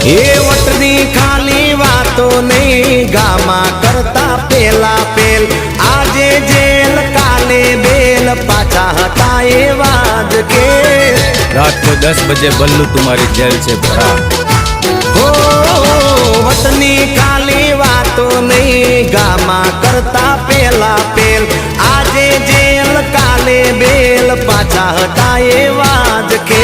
એ વટની ખાલી વાતો નહીં ગામાં કરતા પેલા પેલ આજે જેલ કાલે બેલ પાછા હતા એવા જ કે रात को 10 बजे बल्लू तुम्हारी जेल से भरा। हो वतनी खाली वातो नहीं गामा करता पेला पेल આજે જેલ કાલે બેલ પાછા હતા એવા જ કે